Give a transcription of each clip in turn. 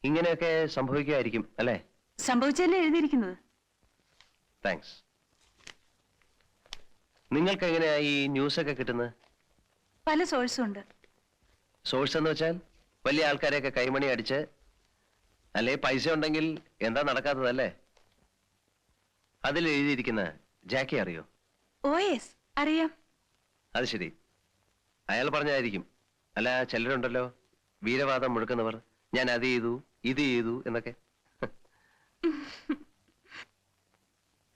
ഇങ്ങനെയൊക്കെ സംഭവിക്കുമായിരിക്കും അല്ലേ? സംഭവിച്ചല്ലേ എഴുതിയിരിക്കുന്നത്. താങ്ക്സ്. നിങ്ങൾക്ക് എങ്ങനെയാ ഈ ന്യൂസ് ഒക്കെ കിട്ടുന്നത്? പല സോഴ്സും ഉണ്ട്. സോഴ്സ് എന്ന് വെച്ചാൽ വലിയ ആൾക്കാരെയൊക്കെ കൈമണി അടിച്ച്, അല്ലെ പൈസ ഉണ്ടെങ്കിൽ എന്താ നടക്കാത്തതല്ലേ? അതിൽ എഴുതിയിരിക്കുന്ന ജാക്കി അറിയോ? ഓ യെസ്, അറിയാം. അത് ശരി, അയാൾ പറഞ്ഞായിരിക്കും. അല്ല, ചിലരുണ്ടല്ലോ വീരവാദം മുഴക്കുന്നവർ, ഞാൻ അത് ചെയ്തു ഇത് ചെയ്തു എന്നൊക്കെ.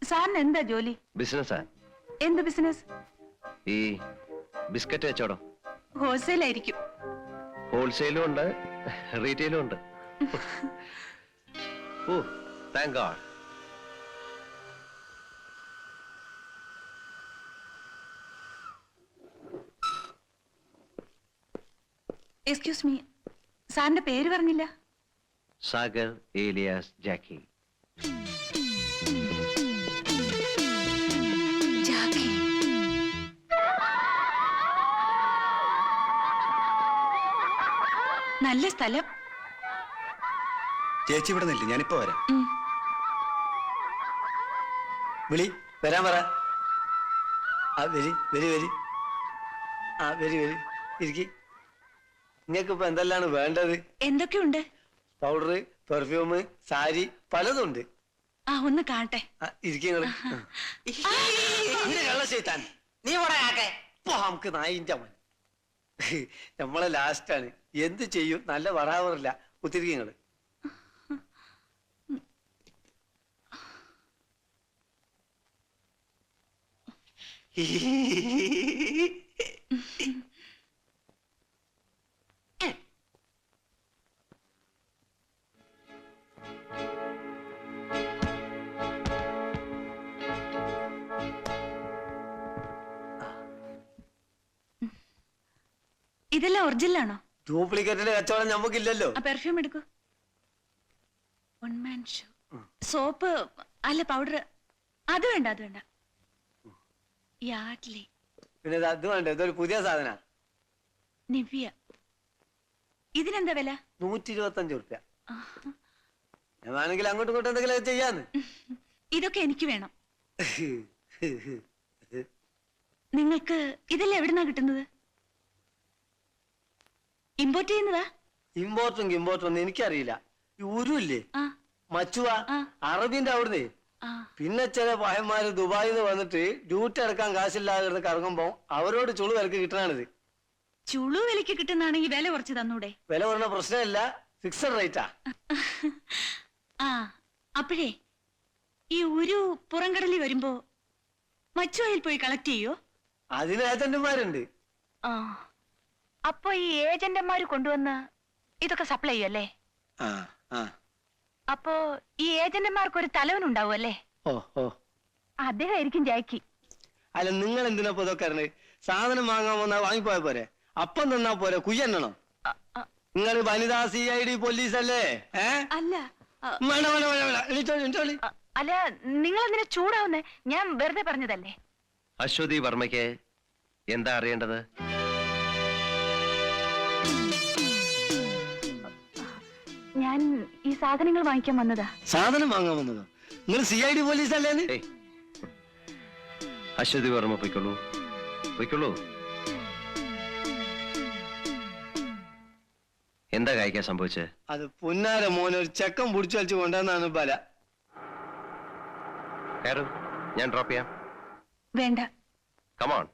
സാറിന് എന്താ ജോലി? ബിസിനസ്സാ. എന്ത് ബിസിനസ്? ഈ ബിസ്ക്കറ്റ് വെച്ചോടോ. ഹോൾസെയിൽ ആയിരിക്കും. ഹോൾസെയിലും ഉണ്ട്, റീറ്റെയിലും ഉണ്ട്. ഓ, താങ്ക് ഗോഡ്. എക്സ്ക്യൂസ് മീ, സാറിന്റെ പേര് പറഞ്ഞില്ല. സാഗർ ഏലിയാസ് ജാക്കി. ജാക്കി. നല്ല സ്ഥലം. ചേച്ചി ഇവിടെ നില്ല, ഞാനിപ്പോ വരാം. വിളി, വരാൻ പറ. വരി വരി വരി. വരി വരി, ഇരിക്കി. നിങ്ങൾക്ക് ഇപ്പൊ എന്തെല്ലാണ് വേണ്ടത്? എന്തൊക്കെയുണ്ട്? പൗഡർ, പെർഫ്യൂം, സാരി, പലതുണ്ട്. ഒന്ന് കാണട്ടെ. ഇരിക്കുന്നത് നീ നമുക്ക് നായിന്റെ മൻ. നമ്മളെ ലാസ്റ്റാണ്. എന്ത് ചെയ്യും, നല്ല വറാവറില്ല. കുത്തിരിക്കങ്ങള് ഇതെല്ലാം ഒറിജിനൽ ആണോ? ഡ്യൂപ്ലിക്കേറ്റിന്റെ കച്ചവടം നമുക്കില്ലല്ലോ. പെർഫ്യൂം എടുക്കൂ. സോപ്പ് അല്ല, പൗഡർ. അത് വേണ്ട, അത് വേണ്ട. യാഡ്ലി. പിന്നെ അത് വേണ്ട, ഇതൊരു പുതിയ സാധന. നിവ്യ. ഇതിനെന്താ വില? 125 റുപ്യ. ഞാൻ വേണമെങ്കിൽ അങ്ങോട്ടും ഇങ്ങോട്ടും എന്തെങ്കിലും ചെയ്യാന്ന്. ഇതൊക്കെ എനിക്ക് വേണം. നിങ്ങൾക്ക് ഇതെല്ലാം എവിടുന്നാ കിട്ടുന്നത്? ഇമ്പോർട്ട് ചെയ്യുന്നതാ? ഇമ്പോർട്ടും ഒന്നും എനിക്കറിയില്ല. ഊരുല്ലേ മച്ചുവാ, അറബിന്റെ അവിടുന്ന്. പിന്നെ ചില പഹന്മാര് ദുബായിന്ന് വന്നിട്ട് ഡ്യൂട്ടി എടുക്കാൻ കാശില്ലാതെ കറങ്ങുമ്പോ അവരോട് ചുളു വിലക്ക് കിട്ടണാണിത്. ചുളു വിലക്ക് കിട്ടുന്നാണെങ്കിൽ വില കുറച്ച് തന്നൂടെ? വില കുറഞ്ഞ പ്രശ്നമില്ല, ഫിക്സഡ് റേറ്റാ. അപ്പോഴേ ഈ ഒരു പുറംകടലിൽ വരുമ്പോ മച്ചുവായിൽ പോയി കളക്ട് ചെയ്യോ? അതിന് ഏജന്റുമാരുണ്ട്. അപ്പൊ ഈ ഏജന്റുമാര് കൊണ്ടുവന്ന് ഇതൊക്കെ സപ്ലൈ ചെയ്യല്ലേ? അപ്പോ ഈ ഏജന്റുമാർക്ക് ഒരു തലവൻ ഉണ്ടാവും അല്ലേ? അദ്ദേഹമായിരിക്കും ജാക്കി. അല്ല, നിങ്ങൾ എന്തിനാ ഇതൊക്കെ അറിഞ്ഞത്? സാധനം വാങ്ങാൻ വന്നാ വാങ്ങിപ്പോയ പോരെ, അപ്പം തന്നാ പോരെ, കുയ്യന്നണം. നിങ്ങൾ വനിതാ CID പോലീസ് അല്ലേ? അല്ല അല്ല, നിങ്ങൾ എന്തിനാ ചൂടാവുന്നേ? ഞാൻ വെറുതെ പറഞ്ഞതല്ലേ. അശ്വതി വർമ്മയ്ക്ക് എന്താ അറിയേണ്ടത്? ഞാൻ ഈ സാധനങ്ങൾ വാങ്ങിക്കാൻ വന്നതാ. സാധനം വാങ്ങാൻ വന്നതോ? നിങ്ങൾ CID പോലീസ് അല്ലേ? അശ്വതി വർമ്മ പൊയ്ക്കോളൂ, പൊയ്ക്കോളൂ. എന്താ കായ്ക്കാൻ സംഭവിച്ചത്? അത് പൊന്നാര മോനെ ഒരു ചെക്കൻ പിടിച്ചു വലിച്ചു കൊണ്ടുവന്നാണ് ബല. ഞാൻ ഡ്രോപ്പ് ചെയ്യാം. വേണ്ട. കമോൺ.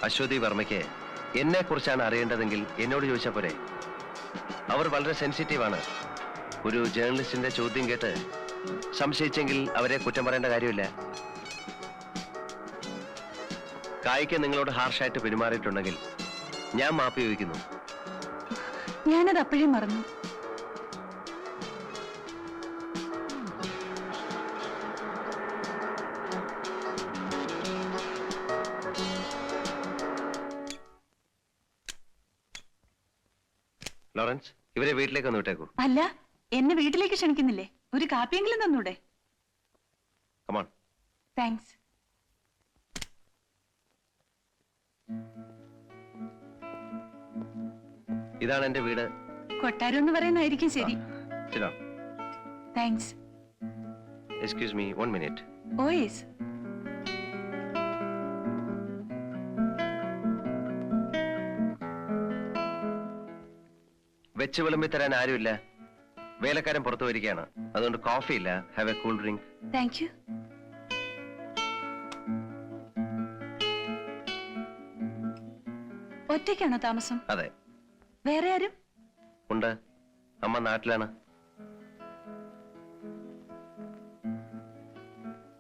അശ്വതി വർമ്മയ്ക്ക് എന്നെ കുറിച്ചാണ് അറിയേണ്ടതെങ്കിൽ എന്നോട് ചോദിച്ചാൽ പോരെ. അവർ വളരെ സെൻസിറ്റീവാണ്. ഒരു ജേർണലിസ്റ്റിന്റെ ചോദ്യം കേട്ട് സംശയിച്ചെങ്കിൽ അവരെ കുറ്റം പറയേണ്ട കാര്യമില്ല. കായ്ക്ക് നിങ്ങളോട് ഹാർഷായിട്ട് പെരുമാറിയിട്ടുണ്ടെങ്കിൽ ഞാൻ മാപ്പ് ചോദിക്കുന്നു. ഞാനത് അപ്പോഴേ മറന്നു. ലോറൻസ്, ഇവരെ വീട്ടിലേക്ക് ഒന്ന് വിട്ടേക്കൂ. അല്ല, എന്നെ വീട്ടിലേക്ക് ക്ഷണിക്കുന്നില്ലേ? ഒരു കാപ്പിയെങ്കിലും തന്നൂടെ? കമോൺ. താങ്ക്സ്. ഇതാണ് എന്റെ വീട്. കൊട്ടാരം എന്ന് പറയുന്നതായിരിക്കും ശരി. Thanks. Excuse me, 1 minute. Oh yes. വെച്ച് വിളമ്പി തരാൻ ആരുമില്ല. വേലക്കാരൻ പുറത്തു വരികയാണ്. അതുകൊണ്ട് കോഫി ഇല്ല. Have a cool drink. Thank you. ഒറ്റയ്ക്കാണോ താമസം? അതെ. വേറെ ആരും? ഉണ്ട്. അമ്മ നാട്ടിലാണ്.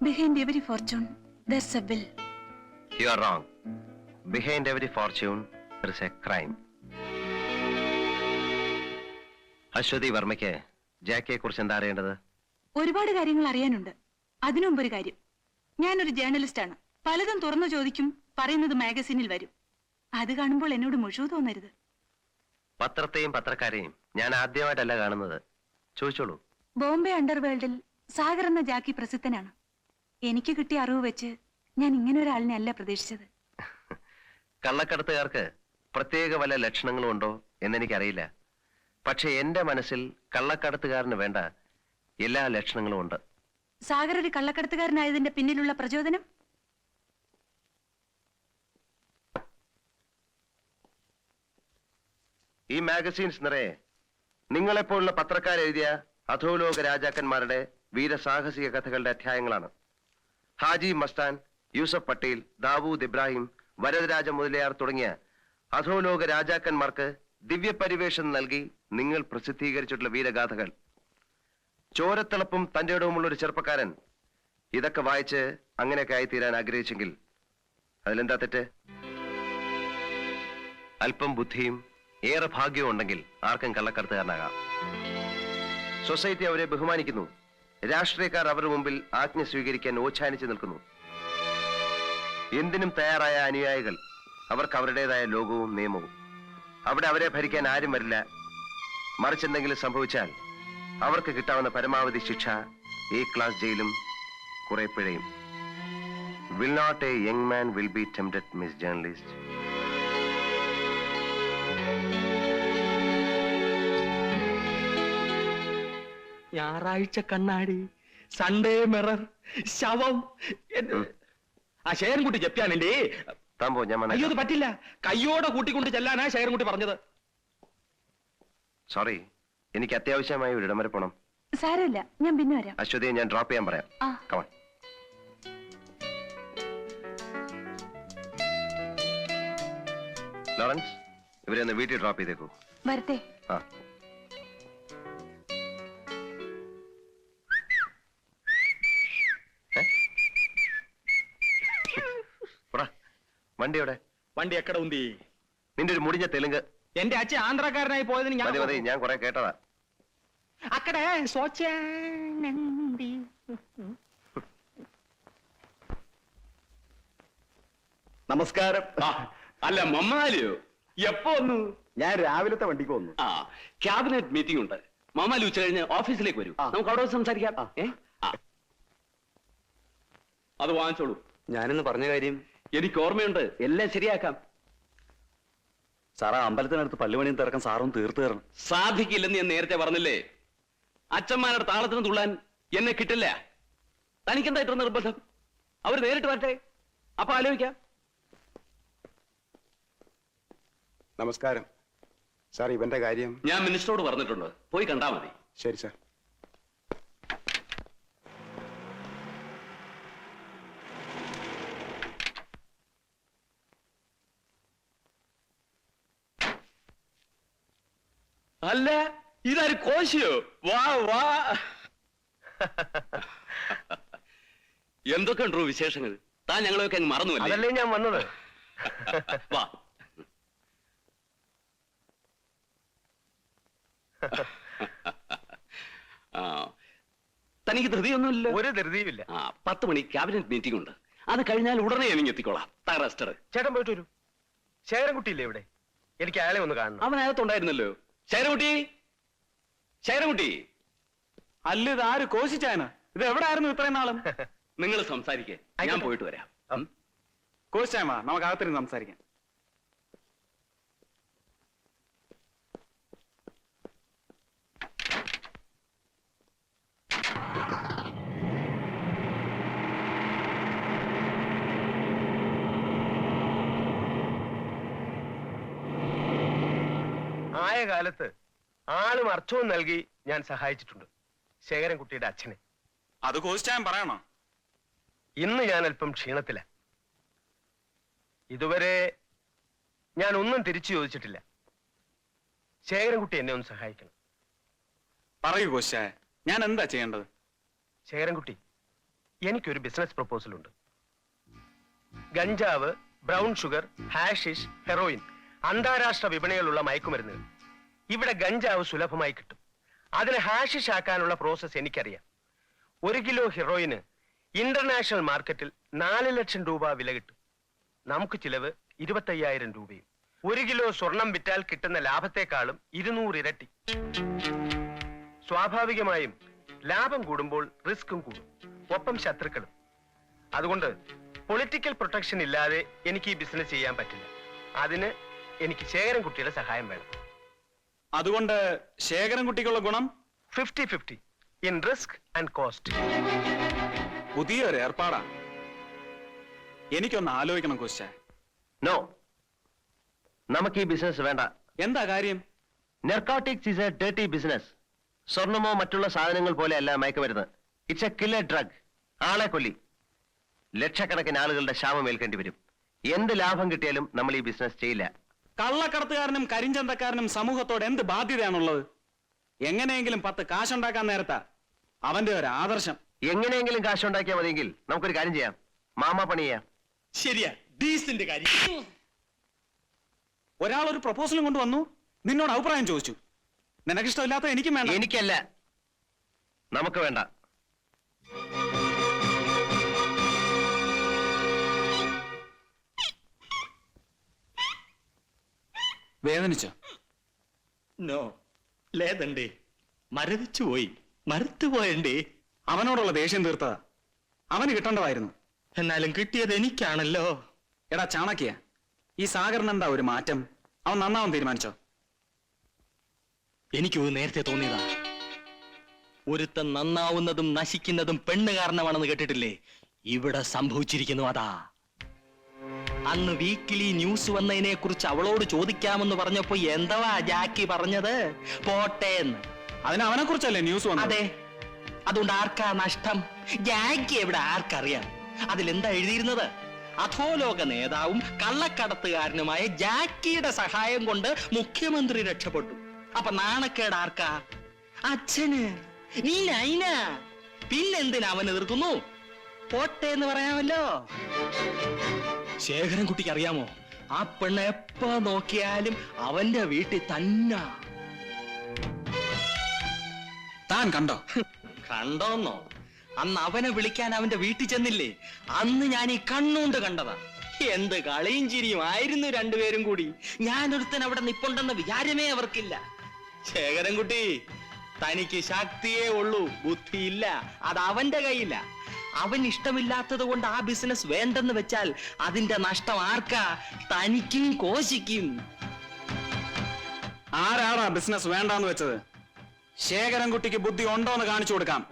Behind every fortune there's a will. You are wrong. Behind every fortune there is a crime. Ashwathi വർമ്മയ്ക്ക് ജാക്കിയെ കുറിച്ച് എന്താ അറിയേണ്ടത്? ഒരുപാട് കാര്യങ്ങൾ അറിയാനുണ്ട്. അതിനുമുമ്പ് ഒരു കാര്യം, ഞാനൊരു ജേർണലിസ്റ്റ് ആണ്. പലതും തുറന്നു ചോദിക്കും, പറയുന്നത് മാഗസീനിൽ വരും. അത് കാണുമ്പോൾ എന്നോട് മുഴുവൻ തോന്നരുത്. പത്രത്തെയും പത്രക്കാരെയും ഞാൻ ആദ്യമായിട്ടല്ല കാണുന്നത്. ചോദിച്ചോളൂ. ബോംബെ അണ്ടർവേൾഡിൽ സാഗർ എന്ന ജാക്കി പ്രസിദ്ധനാണ്. എനിക്ക് കിട്ടിയ അറിവ് വെച്ച് ഞാൻ ഇങ്ങനെ ഒരാളിനെ അല്ല പ്രതീക്ഷിച്ചത്. കള്ളക്കടത്തുകാർക്ക് പ്രത്യേക വല്ല ലക്ഷണങ്ങളും ഉണ്ടോ എന്നെനിക്കറിയില്ല. പക്ഷെ എന്റെ മനസ്സിൽ കള്ളക്കടത്തുകാരന് വേണ്ട എല്ലാ ലക്ഷണങ്ങളും ഉണ്ട്. സാഗർ ഒരു കള്ളക്കടത്തുകാരനായതിന്റെ പിന്നിലുള്ള പ്രചോദനം? ഈ മാഗസീൻസ് നിറയെ നിങ്ങളെപ്പോലുള്ള പത്രക്കാരെഴുതിയ അധോലോക രാജാക്കന്മാരുടെ വീരസാഹസിക കഥകളുടെ അധ്യായങ്ങളാണ്. ഹാജി മസ്താൻ, യൂസഫ് പട്ടേൽ, ദാവൂദ് ഇബ്രാഹിം, വരദരാജ മുതലിയാർ തുടങ്ങിയ അധോലോക രാജാക്കന്മാർക്ക് ദിവ്യപരിവേഷം നൽകി നിങ്ങൾ പ്രസിദ്ധീകരിച്ചിട്ടുള്ള വീരഗാഥകൾ. ചോരത്തിളപ്പും തന്റെ ഇടവുമുള്ള ഒരു ചെറുപ്പക്കാരൻ ഇതൊക്കെ വായിച്ച് അങ്ങനെയൊക്കെ ആയിത്തീരാൻ ആഗ്രഹിച്ചെങ്കിൽ അതിലെന്താ തെറ്റ്? അല്പം ബുദ്ധിയും ഏറെ ഭാഗ്യവും ഉണ്ടെങ്കിൽ ആർക്കും കള്ളക്കടത്തുകാരനാകാം. സൊസൈറ്റി അവരെ ബഹുമാനിക്കുന്നു. രാഷ്ട്രീയക്കാർ അവരുടെ മുമ്പിൽ ആജ്ഞ സ്വീകരിക്കാൻ ഓച്ഛാനിച്ചു നിൽക്കുന്നു. എന്തിനും തയ്യാറായ അനുയായികൾ. അവർക്ക് അവരുടേതായ ലോകവും നിയമവും. അവിടെ അവരെ ഭരിക്കാൻ ആരും വരില്ല. മറിച്ചെന്തെങ്കിലും സംഭവിച്ചാൽ അവർക്ക് കിട്ടാവുന്ന പരമാവധി ശിക്ഷ A ക്ലാസ് ജയിലും കുറെ പിഴയും. Will not a young man will be tempted, Miss Journalist? ഞായറാഴ്ച കണ്ണാടി, സൺഡേ മിറർ, ശവം. ആ ശേഖരൻകുട്ടി ജപ്തിയാണല്ലേ? താമ്പോ ഞാൻ അയ്യോ അത് പറ്റില്ല. കയ്യോടെ കൂട്ടിക്കൊണ്ട് ചെല്ലാനാ ശേഖരൻകുട്ടി പറഞ്ഞത്. സോറി, എനിക്ക് അത്യാവശ്യമായി ഒരിടം വരെ പോണം. സാരമില്ല, ഞാൻ പിന്നെ വരാം. അശ്വതിയെ ഞാൻ ഡ്രോപ്പ് ചെയ്യാൻ പറയാം. കമോൺ. ലോറൻസ്, ഇവരെ ഒന്ന് വീട്ടിൽ ഡ്രോപ്പ് ചെയ്തേക്കൂ. വരട്ടെ. ആ. വണ്ടി എവിടെ? വണ്ടി എക്കട ഉന്തി. നിന്റെ ഒരു മുടിഞ്ഞ തെലുങ്ക്. എന്റെ അച്ഛൻ ആന്ധ്രാക്കാരനായി പോയതിന് മതി മതി, ഞാൻ കുറെ കേട്ടതാ. അക്കടെ നമസ്കാരം. അല്ല മമ്മാലിയോ എപ്പോ വന്നു? ഞാൻ രാവിലത്തെ വണ്ടിക്ക് വന്നു. ആ ക്യാബിനറ്റ് മീറ്റിംഗ് ഉണ്ട്. മമ്മാലി ഉച്ച കഴിഞ്ഞ് ഓഫീസിലേക്ക് വരൂ. നമുക്ക് അവിടെ സംസാരിക്കാം. അത് വാങ്ങിച്ചോളൂ. ഞാനെന്ന് പറഞ്ഞ കാര്യം എനിക്ക് ഓർമ്മയുണ്ട്. എല്ലാം ശരിയാക്കാം. സാറാ, അമ്പലത്തിനടുത്ത് പള്ളിമണിയും തിറക്കാൻ സാറും തീർത്തു തരണം. സാധിക്കില്ലെന്ന് ഞാൻ നേരത്തെ പറഞ്ഞില്ലേ. അച്ഛന്മാരുടെ താളത്തിന് തുള്ളാൻ എന്നെ കിട്ടില്ല. തനിക്കെന്തായിട്ടൊരു നിർബന്ധം? അവർ നേരിട്ട് വരട്ടെ, അപ്പൊ ആലോചിക്കാം. നമസ്കാരം സാർ. ഇവന്റെ കാര്യം ഞാൻ മിനിസ്റ്ററോട് പറഞ്ഞിട്ടുണ്ട്. പോയി കണ്ടാ മതി. ശരി സാർ. അല്ല, ഇതാര് കോശിയോ? വാ വാ. എന്തൊക്കെ ഉണ്ടോ വിശേഷങ്ങൾ? താൻ ഞങ്ങളൊക്കെ അങ്ങ് മറന്നുവല്ലേ? അതല്ലേ ഞാൻ വന്നത്. വാ. തനിക്ക് ധൃതിയൊന്നുമില്ല? ഒരു ധൃതിയുമില്ല. 10 മണി ക്യാബിനറ്റ് മീറ്റിംഗ് ഉണ്ട്. അത് കഴിഞ്ഞാൽ ഉടനെ എനിക്ക് എത്തിക്കോളാം. റെസ്റ്റർ. ചേട്ടൻ പോയിട്ട് വരൂ. ശേഖരൻകുട്ടിയില്ലേ ഇവിടെ? എനിക്ക് അയാളെ ഒന്ന് കാണണം. അവൻ അകത്തുണ്ടായിരുന്നല്ലോ. ശേഖരൻകുട്ടി, ശേഖരൻകുട്ടി. അല്ല, ഇത് ആര്? കോശിച്ചാന? ഇത് എവിടെ ആയിരുന്നു ഇത്രയും നാളും? നിങ്ങൾ സംസാരിക്കേ, ഞാൻ പോയിട്ട് വരാം. കോച്ചായ്മ നമുക്ക് അകത്തിരുന്ന് സംസാരിക്കാം. ആയ കാലത്ത് ആളും അർത്ഥവും നൽകി ഞാൻ സഹായിച്ചിട്ടുണ്ട് ശേഖരൻകുട്ടിയുടെ അച്ഛനെ. അത് കോച്ചായം പറയണോ? ഇന്ന് ഞാൻ അല്പം ക്ഷീണത്തില. ഇതുവരെ ഞാൻ ഒന്നും തിരിച്ചു ചോദിച്ചിട്ടില്ല. ശേഖരൻകുട്ടി എന്നെ ഒന്ന് സഹായിക്കണം. പറയൂ കോച്ചായ, ഞാൻ എന്താ ചെയ്യേണ്ടത്? ശേഖരൻകുട്ടി, എനിക്കൊരു ബിസിനസ് പ്രപ്പോസൽ ഉണ്ട്. ഗഞ്ചാവ്, ബ്രൗൺ ഷുഗർ, ഹാഷിഷ്, ഹെറോയിൻ അന്താരാഷ്ട്ര വിപണികളുള്ള മയക്കുമരുന്നുകൾ. ഇവിടെ ഗഞ്ചാവ് സുലഭമായി കിട്ടും. അതിനെ ഹാഷിഷ് ആക്കാനുള്ള പ്രോസസ് എനിക്കറിയാം. 1 കിലോ ഹെറോയിന് ഇന്റർനാഷണൽ മാർക്കറ്റിൽ 4 ലക്ഷം രൂപ വില കിട്ടും. നമുക്ക് ചിലവ് 25,000 രൂപയും. 1 കിലോ സ്വർണം വിറ്റാൽ കിട്ടുന്ന ലാഭത്തെക്കാളും 200 ഇരട്ടി. സ്വാഭാവികമായും ലാഭം കൂടുമ്പോൾ റിസ്ക്കും കൂടും, ഒപ്പം ശത്രുക്കളും. അതുകൊണ്ട് പൊളിറ്റിക്കൽ പ്രൊട്ടക്ഷൻ ഇല്ലാതെ എനിക്ക് ഈ ബിസിനസ് ചെയ്യാൻ പറ്റില്ല. അതിന് എനിക്ക് ശേഖരൻകുട്ടിയുടെ സഹായം വേണം. അതുകൊണ്ട് ശേഖരൻകുട്ടിക്കുള്ള ഗുണം 50-50 ഇൻ റിസ്ക് ആൻഡ് കോസ്റ്റ്. പുതിയൊരു ഏർപ്പാടാണ്. എനിക്കൊന്ന് ആലോചിക്കണം കോച്ചായ. നോ, നമുക്ക് ഈ ബിസിനസ് വേണ്ട. എന്താ കാര്യം? Narcotics is a dirty business. സ്വർണമോ മറ്റുള്ള സാധനങ്ങൾ പോലെയല്ല മയക്കുമരുന്ന്. It's a killer drug. ആളെ കൊല്ലി. ലക്ഷക്കണക്കിന് ആളുകളുടെ ക്ഷാമം ഏൽക്കേണ്ടി വരും. എന്ത് ലാഭം കിട്ടിയാലും നമ്മൾ ഈ ബിസിനസ് ചെയ്യില്ല. കള്ളക്കടത്തുകാരനും കരിഞ്ചന്തക്കാരനും സമൂഹത്തോട് എന്ത് ബാധ്യതയാണുള്ളത്? എങ്ങനെയെങ്കിലും 10 കാശുണ്ടാക്കാൻ നേരത്താ അവന്റെ ഒരു ആദർശം. എങ്ങനെയെങ്കിലും കാശുണ്ടാക്കിയാൽ മതിയെങ്കിൽ നമുക്കൊരു കാര്യം ചെയ്യാം. മാമാ പണി ചെയ്യാം. ശരിയാ, ഡീസന്റ് കാര്യം. ഒരാൾ ഒരു പ്രപ്പോസലും കൊണ്ടുവന്നു, നിന്നോട് അഭിപ്രായം ചോദിച്ചു. നിനക്കിഷ്ടമില്ലാത്ത എനിക്കും വേണ്ട. എനിക്കല്ല, നമുക്ക് വേണ്ട. വേദനിച്ചോ? നോ, లేదండి. മരവിച്ചുപോയി, മറുത്തുപോയണ്ടേ. അവനോടുള്ള ദേഷ്യം തീർത്തതാ. അവന് കിട്ടേണ്ടതായിരുന്നു. എന്നാലും കിട്ടിയത് എനിക്കാണല്ലോ. എടാ ചാണക്യ, ഈ സാഗറിന് എന്താ ഒരു മാറ്റം? അവൻ നന്നാവാൻ തീരുമാനിച്ചോ? എനിക്ക് നേരത്തെ തോന്നിയതാ. ഒരുത്തൻ നന്നാവുന്നതും നശിക്കുന്നതും പെണ്ണ് കാരണമാണെന്ന് കേട്ടിട്ടില്ലേ? ഇവിടെ സംഭവിച്ചിരിക്കുന്നു അതാ. അന്ന് വീക്കിലി ന്യൂസ് വന്നതിനെ കുറിച്ച് അവളോട് ചോദിക്കാമെന്ന് പറഞ്ഞപ്പോ എന്തവാ ജാക്കി പറഞ്ഞത്? പോട്ടേന്ന്. അതിന് അവനെ കുറിച്ചല്ലേ ന്യൂസ് വന്നത്? അതെ. അതുകൊണ്ട് ആർക്കാ നഷ്ടം? ജാക്കി എവിടെ ആർക്കറിയാം? അതിലെന്താ എഴുതിയിരുന്നത്? അധോലോക നേതാവും കള്ളക്കടത്തുകാരനുമായ ജാക്കിയുടെ സഹായം കൊണ്ട് മുഖ്യമന്ത്രി രക്ഷപ്പെട്ടു. അപ്പൊ നാണക്കേട് ആർക്കാ? അച്ഛന്. നീ നൈന. പിന്നെന്തിനാ അവൻ എതിർക്കുന്നു? പോട്ടെ എന്ന് പറയാമല്ലോ. ശേഖരൻകുട്ടിക്ക് അറിയാമോ, ആ പെണ്ണ് എപ്പോ നോക്കിയാലും അവന്റെ വീട്ടിൽ തന്നെ. താൻ കണ്ടോ? കണ്ടോന്നോ? അന്ന് അവനെ വിളിക്കാൻ അവന്റെ വീട്ടിൽ ചെന്നില്ലേ? അന്ന് ഞാൻ ഈ കണ്ണുകൊണ്ട് കണ്ടതാ. എന്ത് കളിയും ചിരിയും ആയിരുന്നു രണ്ടുപേരും കൂടി. ഞാനൊരുത്തൻ അവിടെ നിപ്പുണ്ടെന്ന വിചാരമേ അവർക്കില്ല. ശേഖരൻകുട്ടി, തനിക്ക് ശക്തിയേ ഉള്ളൂ, ബുദ്ധിയില്ല. അത് അവന്റെ കയ്യില്ല. അവൻ ഇഷ്ടമില്ലാത്തത് കൊണ്ട് ആ ബിസിനസ് വേണ്ടെന്ന് വെച്ചാൽ അതിന്റെ നഷ്ടം ആർക്കാ? തനിക്കും കോശിക്കും. ആരാടാ ബിസിനസ് വേണ്ടാന്ന് വെച്ചത്? ശേഖരൻകുട്ടിക്ക് ബുദ്ധി ഉണ്ടോന്ന് കാണിച്ചു കൊടുക്കാം.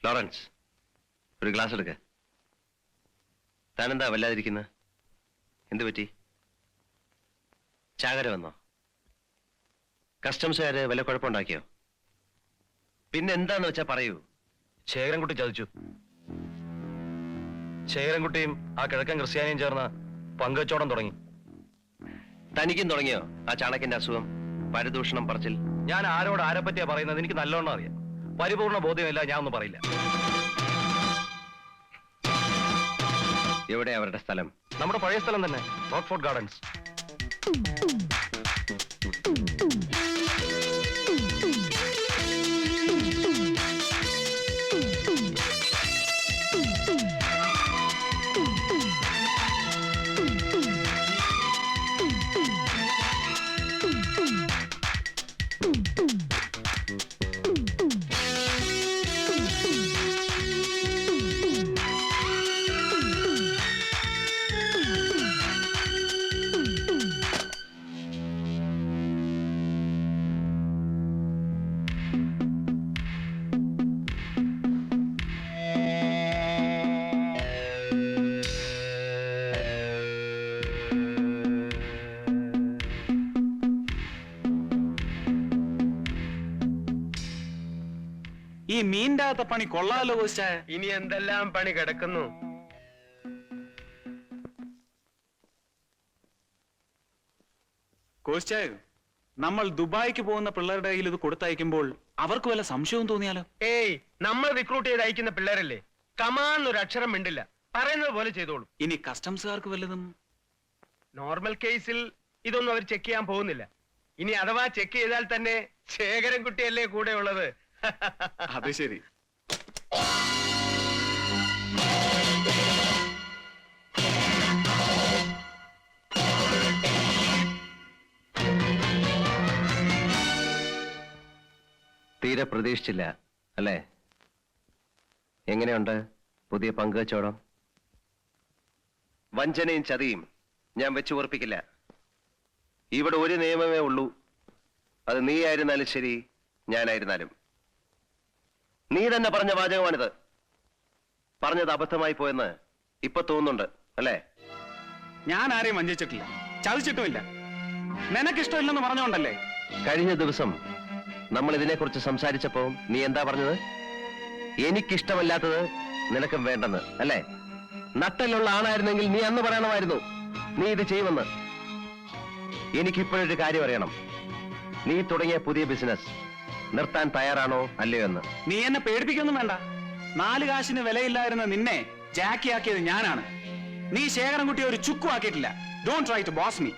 ലോറൻസ്, ഒരു ഗ്ലാസ് എടുക്ക. താനെന്താ വല്ലാതിരിക്കുന്നത്? എന്തു പറ്റി? ചാകര വന്നോ? കസ്റ്റംസുകാര് വല്ല കുഴപ്പമുണ്ടാക്കിയോ? പിന്നെ എന്താന്ന് വെച്ചാ പറയൂ. ശേഖരൻകുട്ടി ചതിച്ചു. ശേഖരൻകുട്ടിയും ആ കിഴക്കൻ ക്രിസ്ത്യാനിയും ചേർന്ന് പങ്കുവച്ചോടം തുടങ്ങി. തനിക്കും തുടങ്ങിയോ ആ ചാണക്യന്റെ അസുഖം? പരദൂഷണം പറച്ചിൽ. ഞാൻ ആരോട് ആരെ പറ്റിയാ പറയുന്നത് എനിക്ക് നല്ലോണം അറിയാം. പരിപൂർണ ബോധ്യമില്ല, ഞാൻ ഒന്നും പറയില്ല. എവിടെ അവരുടെ സ്ഥലം? നമ്മുടെ പഴയ സ്ഥലം തന്നെ, റോക്ക്ഫോർട്ട് ഗാർഡൻസ്. ഈ മീൻ്റെ അകത്തെ പണി കൊള്ളാലോ കോച്ചായ. ഇനി എന്തെല്ലാം പണി കിടക്കുന്നു. കോച്ചായ, നമ്മൾ ദുബായിക്ക് പോകുന്ന പിള്ളേരുടെ കയ്യിൽ ഇത് കൊടുത്തയക്കുമ്പോൾ അവർക്ക് വല്ല സംശയവും തോന്നിയാലോ? ഏയ്, നമ്മൾ റിക്രൂട്ട് ചെയ്ത് അയക്കുന്ന പിള്ളേരല്ലേ, കമാന്നൊരു അക്ഷരം മിണ്ടില്ല, പറയുന്നത് പോലെ ചെയ്തോളൂ. ഇനി കസ്റ്റംസുകാർക്ക് വല്ലതും? നോർമൽ കേസിൽ ഇതൊന്നും അവർ ചെക്ക് ചെയ്യാൻ പോകുന്നില്ല. ഇനി അഥവാ ചെക്ക് ചെയ്താൽ തന്നെ ശേഖരൻകുട്ടിയല്ലേ കൂടെ ഉള്ളത്. അത് ശരി. തീരെ പ്രതീക്ഷിച്ചില്ല അല്ലേ? എങ്ങനെയുണ്ട് പുതിയ പങ്കുവച്ചോടം? വഞ്ചനയും ചതിയും ഞാൻ വെച്ചു ഉറപ്പിക്കില്ല. ഇവിടെ ഒരു നിയമമേ ഉള്ളൂ. അത് നീ ആയിരുന്നാലും ശരി, ഞാനായിരുന്നാലും. നീ തന്നെ പറഞ്ഞ വാചകമാണിത്. പറഞ്ഞത് അബദ്ധമായി പോയെന്ന് ഇപ്പൊ തോന്നുന്നുണ്ട് അല്ലേ? ഞാൻ ആരെയും വഞ്ചിച്ചിട്ടില്ല, ചതിച്ചിട്ടുമില്ല. നിനക്കിഷ്ടമില്ലെന്ന് പറഞ്ഞോണ്ടല്ലേ? കഴിഞ്ഞ ദിവസം നമ്മൾ ഇതിനെക്കുറിച്ച് സംസാരിച്ചപ്പോ നീ എന്താ പറഞ്ഞത്? എനിക്കിഷ്ടമല്ലാത്തത് നിനക്കും വേണ്ടെന്ന് അല്ലേ? നട്ടലുള്ള ആണായിരുന്നെങ്കിൽ നീ അന്ന് പറയണമായിരുന്നു നീ ഇത് ചെയ്യുമെന്ന്. എനിക്കിപ്പോഴൊരു കാര്യം അറിയണം. നീ തുടങ്ങിയ പുതിയ ബിസിനസ് നിർത്താൻ തയ്യാറാണോ അല്ലയോ എന്ന്. നീ എന്നെ പേടിപ്പിക്കൊന്നും വേണ്ട. 4 കാശിന് വിലയില്ലായിരുന്ന നിന്നെ ജാക്കിയാക്കിയത് ഞാനാണ്. നീ ശേഖരൻകുട്ടിയെ ഒരു ചുക്കും ആക്കിയിട്ടില്ല. Don't try to boss me.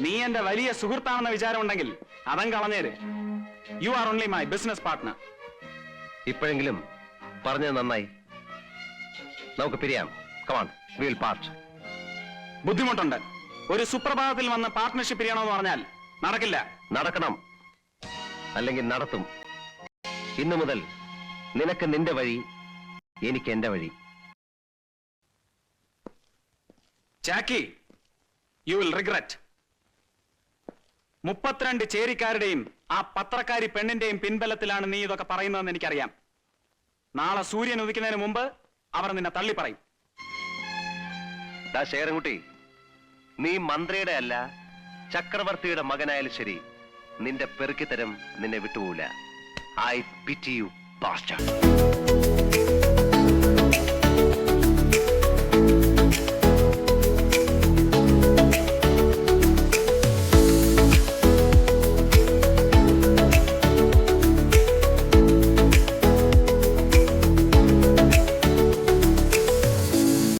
നീ എന്റെ വലിയ സുഹൃത്താണെന്ന വിചാരം ഉണ്ടെങ്കിൽ അതം കളഞ്ഞേര്. You are only my business partner. ഇപ്പോഴെങ്കിലും പറഞ്ഞത് നന്നായി. നമുക്ക് പിരിയാം. Come on, wheel part. ബുദ്ധിമുട്ടുണ്ട്. ഒരു സുപ്രഭാതത്തിൽ വന്ന് പാർട്ട്ണർഷിപ്പ് ചെയ്യണമെന്ന് പറഞ്ഞാൽ നടക്കില്ല. നടക്കണം, അല്ലെങ്കിൽ നടത്തും. ഇന്നു മുതൽ നിനക്ക് നിന്റെ വഴി, എനിക്ക് എന്റെ വഴി. ജാക്കി, യു വിൽ റിഗ്രറ്റ്. 32 ചേരിക്കാരുടെയും ആ പത്രക്കാരി പെണ്ണിന്റെയും പിൻബലത്തിലാണ് നീ ഇതൊക്കെ പറയുന്നതെന്ന് എനിക്കറിയാം. നാളെ സൂര്യൻ ഉദിക്കുന്നതിന് മുമ്പ് അവർ നിന്നെ തള്ളിപ്പറയും. ശേഖരൻകുട്ടി, നീ മന്ത്രിയുടെ അല്ല ചക്രവർത്തിയുടെ മകനായാലും ശരി, നിന്റെ പെറുക്കിത്തരം നിന്നെ വിട്ടുപോകില്ല. I pity you bastard.